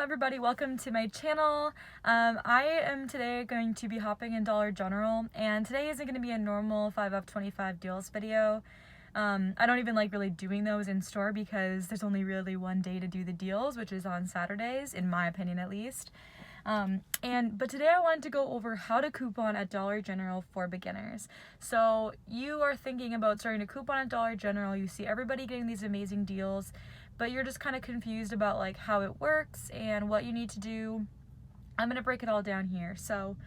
everybody, welcome to my channel. I am today going to be hopping in Dollar General, and today isn't going to be a normal 5 off 25 deals video. I don't even like really doing those in store because there's only really one day to do the deals, which is on Saturdays, in my opinion at least. But today I wanted to go over how to coupon at Dollar General for beginners. So you are thinking about starting to coupon at Dollar General, you see everybody getting these amazing deals, but you're just kind of confused about like how it works and what you need to do. I'm going to break it all down here. So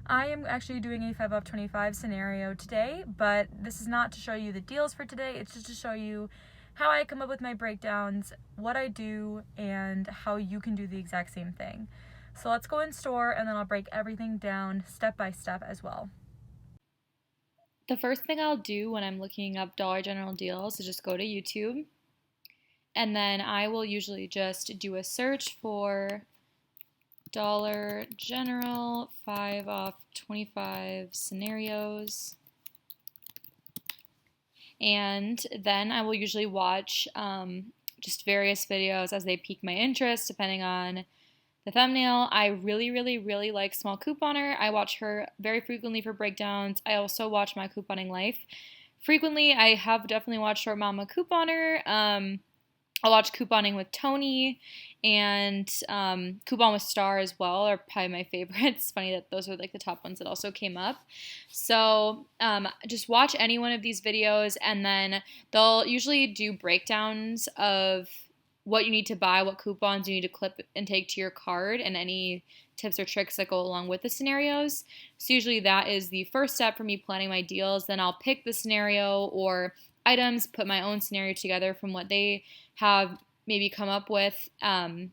I am actually doing a 5 off 25 scenario today, but this is not to show you the deals for today. It's just to show you how I come up with my breakdowns, what I do, and how you can do the exact same thing. So let's go in store and then I'll break everything down step by step as well. The first thing I'll do when I'm looking up Dollar General deals is just go to YouTube. And then I will usually just do a search for Dollar General 5 off 25 scenarios. And then I will usually watch just various videos as they pique my interest depending on the thumbnail. I really like Small Couponer. I watch her very frequently for breakdowns. I also watch My Couponing Life frequently. I have definitely watched Short Mama Couponer. I watch Couponing with Tony and Coupon with Star as well are probably my favorites. It's funny that those are like the top ones that also came up. So just watch any one of these videos and then they'll usually do breakdowns of what you need to buy, what coupons you need to clip and take to your card, and any tips or tricks that go along with the scenarios. So usually that is the first step for me planning my deals. Then I'll pick the scenario or items, put my own scenario together from what they have maybe come up with, and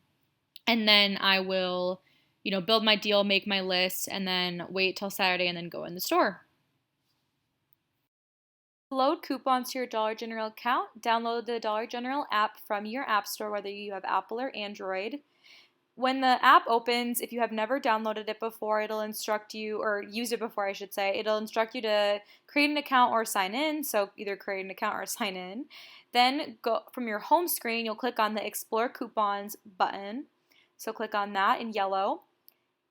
then I will, build my deal, make my list, and then wait till Saturday and then go in the store. Load coupons to your Dollar General account. Download the Dollar General app from your app store, whether you have Apple or Android. When the app opens, if you have never downloaded it before, it'll instruct you, or used it before I should say, it'll instruct you to create an account or sign in, so either create an account or sign in. Then go from your home screen, you'll click on the Explore Coupons button, so click on that in yellow.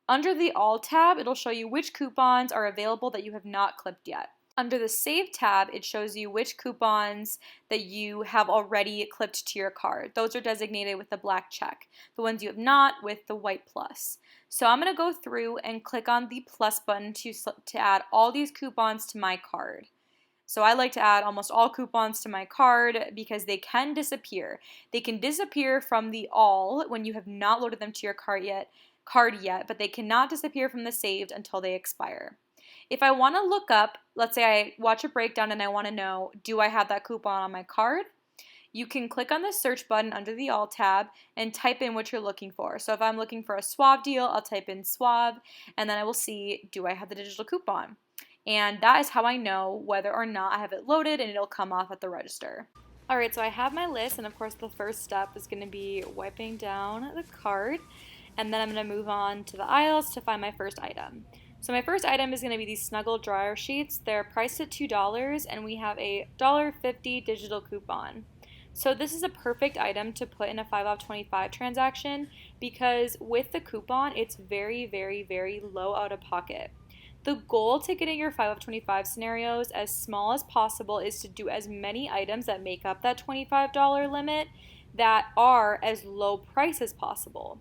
Under the All tab, it'll show you which coupons are available that you have not clipped yet. Under the Save tab, it shows you which coupons that you have already clipped to your card. Those are designated with the black check. The ones you have not with the white plus. So I'm going to go through and click on the plus button to add all these coupons to my card. So I like to add almost all coupons to my card because they can disappear. They can disappear from the all when you have not loaded them to your card yet, but they cannot disappear from the saved until they expire. If I want to look up, let's say I watch a breakdown and I want to know, do I have that coupon on my card? You can click on the search button under the All tab and type in what you're looking for. So if I'm looking for a Suave deal, I'll type in Suave, and then I will see, do I have the digital coupon? And that is how I know whether or not I have it loaded, and it'll come off at the register. Alright, so I have my list, and of course the first step is going to be wiping down the card, and then I'm going to move on to the aisles to find my first item. So my first item is going to be these Snuggle dryer sheets. They're priced at $2 and we have a $1.50 digital coupon. So this is a perfect item to put in a 5 off 25 transaction because with the coupon, it's very low out of pocket. The goal to getting your 5 off 25 scenarios as small as possible is to do as many items that make up that $25 limit that are as low price as possible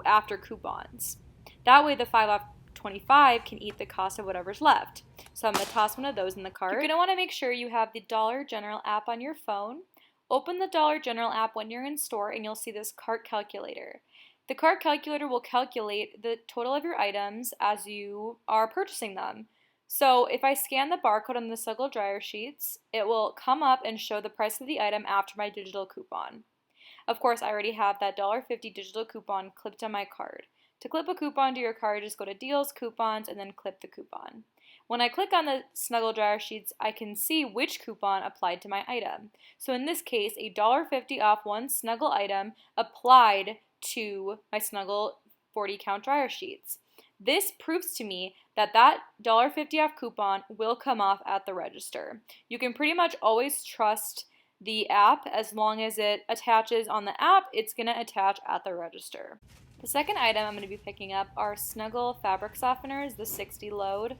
after coupons. That way the 5 off 25 can eat the cost of whatever's left. So I'm going to toss one of those in the cart. You're going to want to make sure you have the Dollar General app on your phone. Open the Dollar General app when you're in store and you'll see this cart calculator. The cart calculator will calculate the total of your items as you are purchasing them. So if I scan the barcode on the Snuggle dryer sheets, it will come up and show the price of the item after my digital coupon. Of course, I already have that $1.50 digital coupon clipped on my card. To clip a coupon to your card, just go to Deals, Coupons, and then clip the coupon. When I click on the Snuggle dryer sheets, I can see which coupon applied to my item. So in this case, a $1.50 off one Snuggle item applied to my Snuggle 40 count dryer sheets. This proves to me that that $1.50 off coupon will come off at the register. You can pretty much always trust the app. As long as it attaches on the app, it's going to attach at the register. The second item I'm going to be picking up are Snuggle fabric softeners, the 60 load.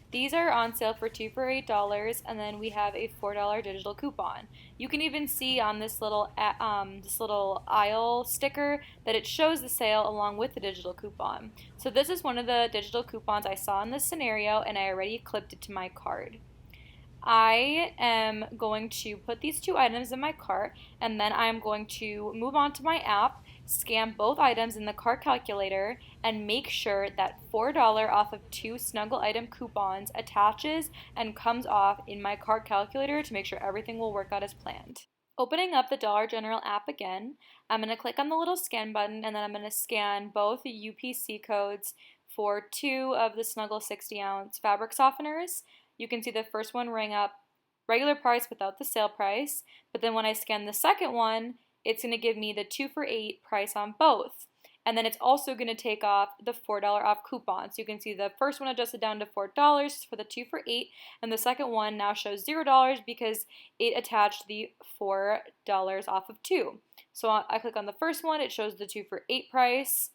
These are on sale for 2 for $8, and then we have a $4 digital coupon. You can even see on this little aisle sticker that it shows the sale along with the digital coupon. So this is one of the digital coupons I saw in this scenario, and I already clipped it to my card. I am going to put these two items in my cart, and then I am going to move on to my app, scan both items in the cart calculator, and make sure that $4 off of 2 Snuggle item coupons attaches and comes off in my cart calculator to make sure everything will work out as planned. Opening up the Dollar General app again, I'm going to click on the little scan button, and then I'm going to scan both UPC codes for 2 of the Snuggle 60-ounce fabric softeners. You can see the first one rang up regular price without the sale price, but then when I scan the second one, it's going to give me the 2 for $8 price on both. And then it's also going to take off the $4 off coupon. So you can see the first one adjusted down to $4 for the 2 for $8, and the second one now shows $0 because it attached the $4 off of 2. So I click on the first one, it shows the 2 for $8 price,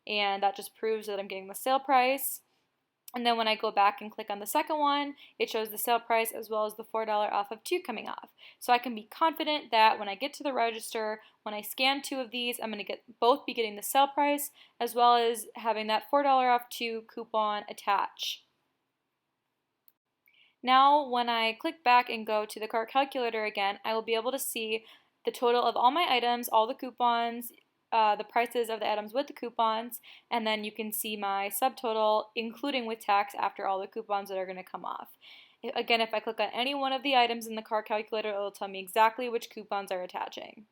and that just proves that I'm getting the sale price. And then when I go back and click on the second one, it shows the sale price as well as the $4 off of 2 coming off. So I can be confident that when I get to the register, when I scan 2 of these, I'm going to both be getting the sale price as well as having that $4 off 2 coupon attach. Now when I click back and go to the cart calculator again, I will be able to see the total of all my items, all the coupons, the prices of the items with the coupons, and then you can see my subtotal, including with tax, after all the coupons that are going to come off. Again, if I click on any one of the items in the cart calculator, it will tell me exactly which coupons are attaching.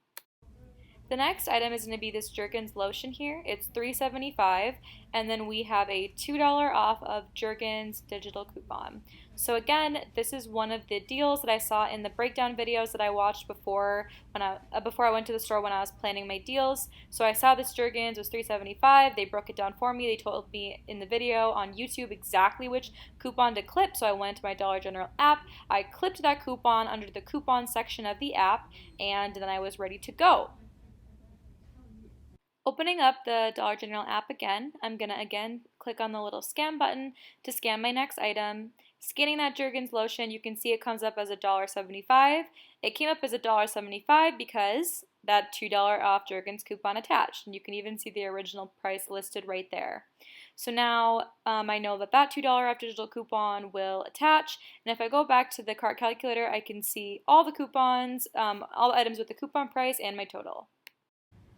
The next item is going to be this Jergens lotion here. It's $3.75, and then we have a $2 off of Jergens digital coupon. So again, this is one of the deals that I saw in the breakdown videos that I watched before I went to the store when I was planning my deals. So I saw this Jergens was $3.75. They broke it down for me. They told me in the video on YouTube exactly which coupon to clip. So I went to my Dollar General app. I clipped that coupon under the coupon section of the app, and then I was ready to go. Opening up the Dollar General app again, I'm going to again click on the little scan button to scan my next item. Scanning that Jergens lotion, you can see it comes up as $1.75. It came up as $1.75 because that $2 off Jergens coupon attached, and you can even see the original price listed right there. So now I know that that $2 off digital coupon will attach, and if I go back to the cart calculator, I can see all the coupons, all the items with the coupon price, and my total.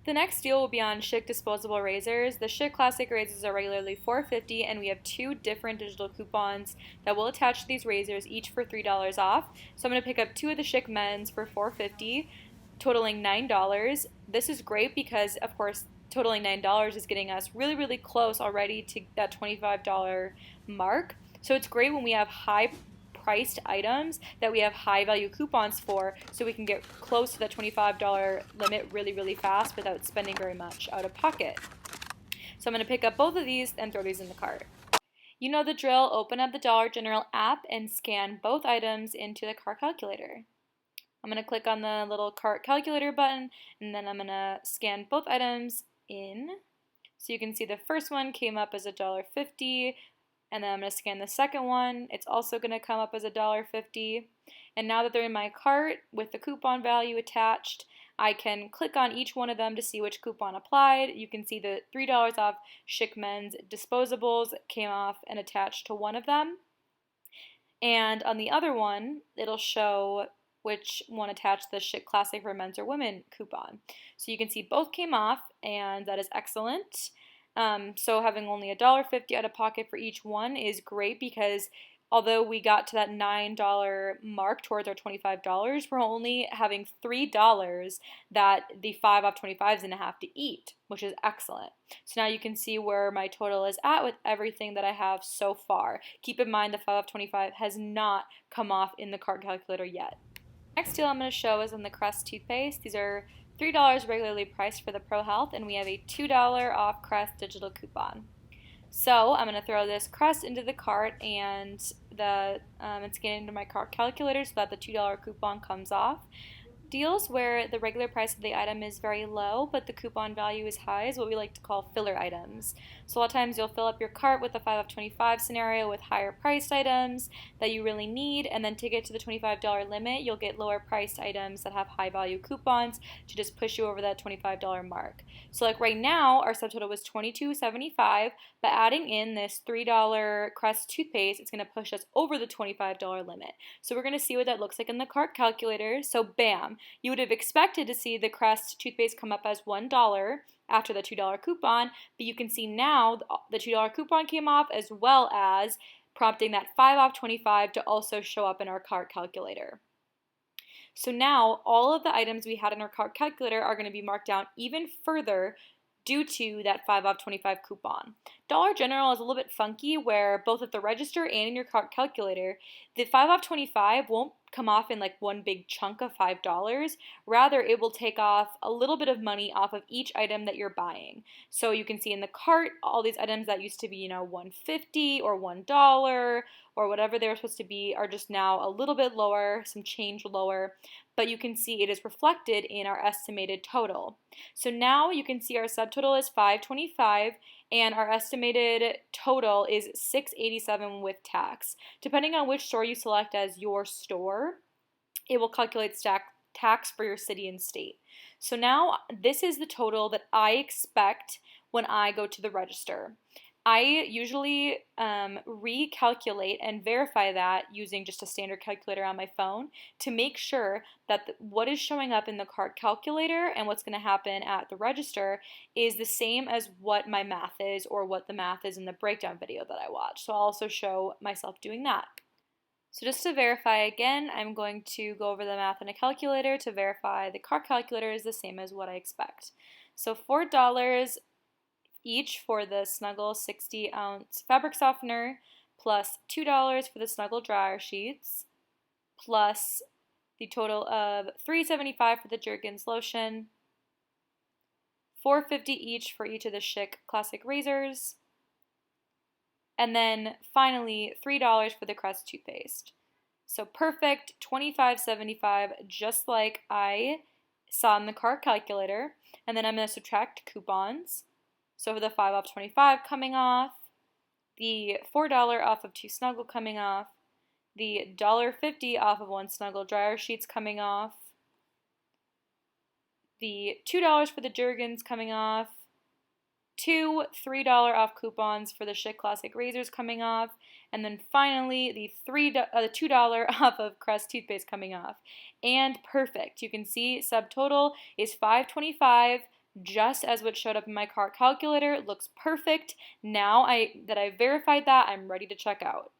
The next deal will be on Schick disposable razors. The Schick classic razors are regularly $4.50, and we have 2 different digital coupons that will attach to these razors, each for $3 off. So I'm going to pick up 2 of the Schick men's for $4.50, totaling $9. This is great because, of course, totaling $9 is getting us really, really close already to that $25 mark. So it's great when we have high priced items that we have high value coupons for, so we can get close to that $25 limit really, really fast without spending very much out of pocket. So I'm going to pick up both of these and throw these in the cart. You know the drill. Open up the Dollar General app and scan both items into the cart calculator. I'm going to click on the little cart calculator button, and then I'm going to scan both items in. So you can see the first one came up as $1.50, and then I'm going to scan the second one. It's also going to come up as $1.50. And now that they're in my cart with the coupon value attached, I can click on each one of them to see which coupon applied. You can see the $3 off Schick men's disposables came off and attached to one of them. And on the other one, it'll show which one attached the Schick Classic for men's or women coupon. So you can see both came off, and that is excellent. So having only $1.50 out of pocket for each one is great, because although we got to that $9 mark towards our $25, we're only having $3 that the 5 off 25 is going to have to eat, which is excellent. So now you can see where my total is at with everything that I have so far. Keep in mind the 5 off 25 has not come off in the cart calculator yet. Next deal I'm going to show is on the Crest toothpaste. These are $3 regularly priced for the Pro Health, and we have a $2 off Crest digital coupon. So I'm going to throw this Crest into the cart and scan it into my cart calculator so that the $2 coupon comes off. Deals where the regular price of the item is very low, but the coupon value is high is what we like to call filler items. So a lot of times you'll fill up your cart with a 5 off 25 scenario with higher priced items that you really need, and then to get to the $25 limit, you'll get lower priced items that have high value coupons to just push you over that $25 mark. So like right now, our subtotal was $22.75, but adding in this $3 Crest toothpaste, it's going to push us over the $25 limit. So we're going to see what that looks like in the cart calculator. So bam, you would have expected to see the Crest toothpaste come up as $1 after the $2 coupon, but you can see now the $2 coupon came off, as well as prompting that 5 off 25 to also show up in our cart calculator. So now all of the items we had in our cart calculator are going to be marked down even further due to that 5 off 25 coupon. Dollar General is a little bit funky where both at the register and in your cart calculator, the 5 off 25 won't come off in like one big chunk of $5. Rather, it will take off a little bit of money off of each item that you're buying. So you can see in the cart, all these items that used to be, $1.50 or $1 or whatever they were supposed to be are just now a little bit lower, some change lower, but you can see it is reflected in our estimated total. So now you can see our subtotal is $5.25 and our estimated total is $6.87 with tax. Depending on which store you select as your store, it will calculate tax for your city and state. So now this is the total that I expect when I go to the register. I usually recalculate and verify that using just a standard calculator on my phone to make sure that what is showing up in the cart calculator and what's going to happen at the register is the same as what my math is or what the math is in the breakdown video that I watched. So I'll also show myself doing that. So just to verify again, I'm going to go over the math in a calculator to verify the cart calculator is the same as what I expect. So $4 each for the Snuggle 60-ounce fabric softener, plus $2 for the Snuggle dryer sheets, plus the total of $3.75 for the Jergens lotion, $4.50 each for each of the Schick classic razors, and then finally $3 for the Crest toothpaste. So perfect, $25.75, just like I saw in the cart calculator, and then I'm going to subtract coupons. So for the 5 off 25 coming off, the $4 off of 2 Snuggle coming off, the $1.50 off of 1 Snuggle dryer sheets coming off, the $2 for the Jergens coming off, 2 $3 off coupons for the Schick Classic razors coming off, and then finally the $2 off of Crest toothpaste coming off. And perfect. You can see subtotal is $5.25. Just as what showed up in my cart calculator. It looks perfect. Now that I've verified that, I'm ready to check out.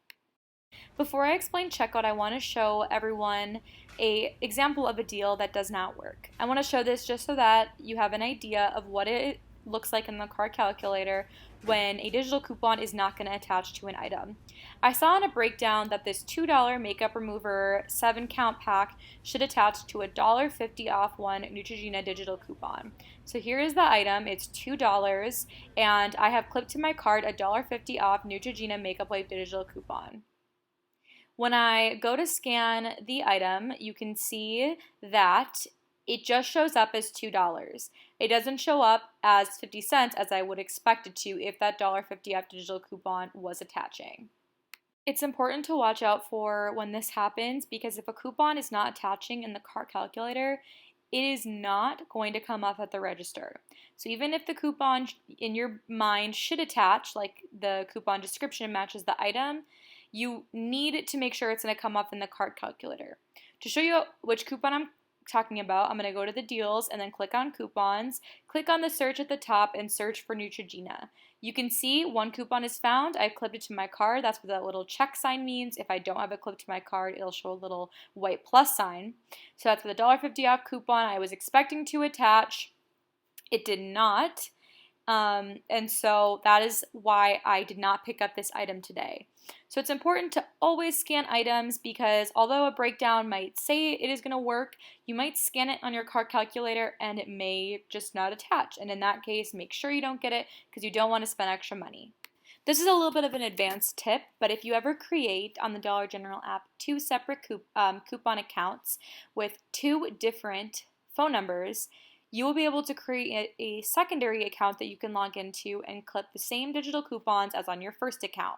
Before I explain checkout, I want to show everyone an example of a deal that does not work. I want to show this just so that you have an idea of what it looks like in the cart calculator when a digital coupon is not going to attach to an item. I saw in a breakdown that this $2 makeup remover 7-count pack should attach to a $1.50 off 1 Neutrogena digital coupon. So here is the item, it's $2, and I have clipped to my cart a $1.50 off Neutrogena makeup wipe digital coupon. When I go to scan the item, you can see that it just shows up as $2. It doesn't show up as 50 cents as I would expect it to if that $1.50 off digital coupon was attaching. It's important to watch out for when this happens because if a coupon is not attaching in the cart calculator, it is not going to come up at the register. So even if the coupon in your mind should attach, like the coupon description matches the item, you need to make sure it's going to come up in the cart calculator. To show you which coupon I'm talking about, I'm going to go to the deals and then click on coupons, click on the search at the top and search for Neutrogena. You can see one coupon is found. I've clipped it to my card. That's what that little check sign means. If I don't have it clipped to my card, it'll show a little white plus sign. So that's for the $1.50 off coupon I was expecting to attach. It did not. And so that is why I did not pick up this item today. So it's important to always scan items because although a breakdown might say it is going to work, you might scan it on your cart calculator and it may just not attach. And in that case, make sure you don't get it because you don't want to spend extra money. This is a little bit of an advanced tip, but if you ever create on the Dollar General app 2 separate coupon accounts with 2 different phone numbers, you will be able to create a secondary account that you can log into and clip the same digital coupons as on your first account.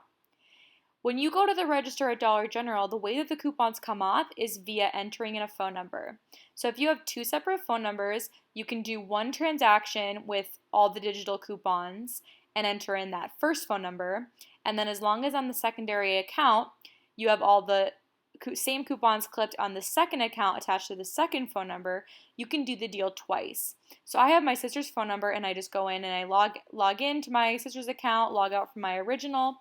When you go to the register at Dollar General, the way that the coupons come off is via entering in a phone number. So if you have 2 separate phone numbers, you can do one transaction with all the digital coupons and enter in that first phone number. And then as long as on the secondary account, you have all the same coupons clipped on the second account attached to the second phone number, you can do the deal twice. So I have my sister's phone number and I just go in and I log into my sister's account, log out from my original,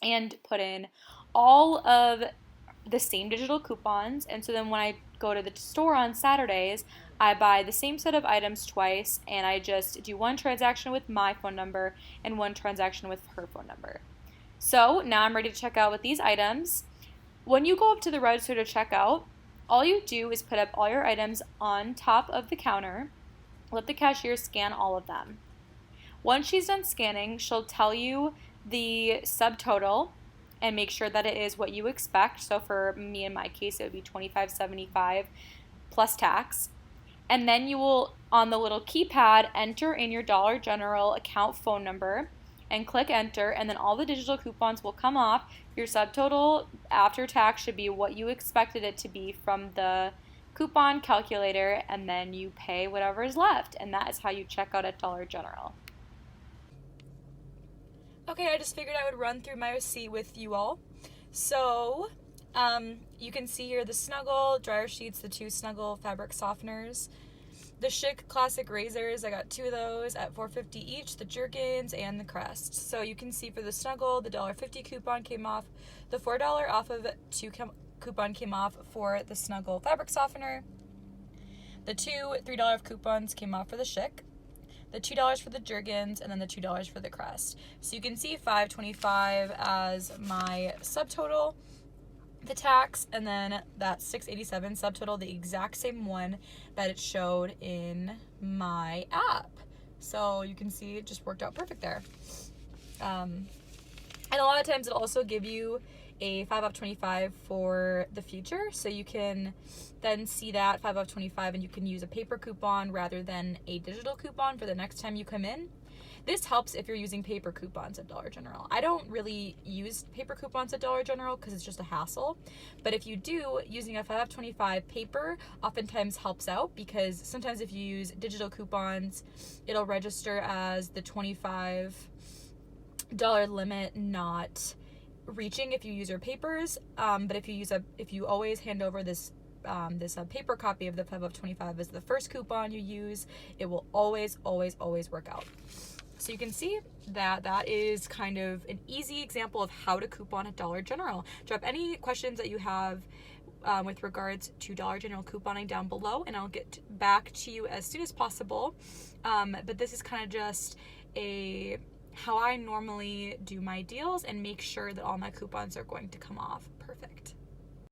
and put in all of the same digital coupons. And so then when I go to the store on Saturdays, I buy the same set of items twice, and I just do one transaction with my phone number and one transaction with her phone number. So now I'm ready to check out with these items. When you go up to the register to check out, all you do is put up all your items on top of the counter, let the cashier scan all of them. Once she's done scanning, she'll tell you the subtotal and make sure that it is what you expect. So for me, in my case, it would be $25.75 plus tax. And then you will, on the little keypad, enter in your Dollar General account phone number and click enter, and then all the digital coupons will come off. Your subtotal after tax should be what you expected it to be from the coupon calculator, and then you pay whatever is left. And that is how you check out at Dollar General. Okay, I just figured I would run through my receipt with you all. So, you can see here the Snuggle dryer sheets, the 2 Snuggle fabric softeners, the Chic classic razors. I got 2 of those at $4.50 each, the Jergens and the Crest. So you can see for the Snuggle, the $1.50 coupon came off, the $4 off of 2 coupon came off for the Snuggle fabric softener, the 2 $3 coupons came off for the Chic, the $2 for the Jergens, and then the $2 for the Crest. So you can see $5.25 as my subtotal, the tax, and then that $6.87 subtotal, the exact same one that it showed in my app. So you can see it just worked out perfect there. And a lot of times it'll also give you a 5 off 25 for the future, so you can then see that 5 off 25 and you can use a paper coupon rather than a digital coupon for the next time you come in. This helps if you're using paper coupons at Dollar General. I don't really use paper coupons at Dollar General because it's just a hassle, but if you do, using a 5 off 25 paper oftentimes helps out, because sometimes if you use digital coupons, it'll register as the $25 limit not reaching if you use your papers, but if you always hand over this paper copy of the 5 of 25 as the first coupon you use, it will always work out. So you can see that is kind of an easy example of how to coupon at Dollar General. Drop any questions that you have with regards to Dollar General couponing down below, and I'll get back to you as soon as possible. But this is kind of just how I normally do my deals and make sure that all my coupons are going to come off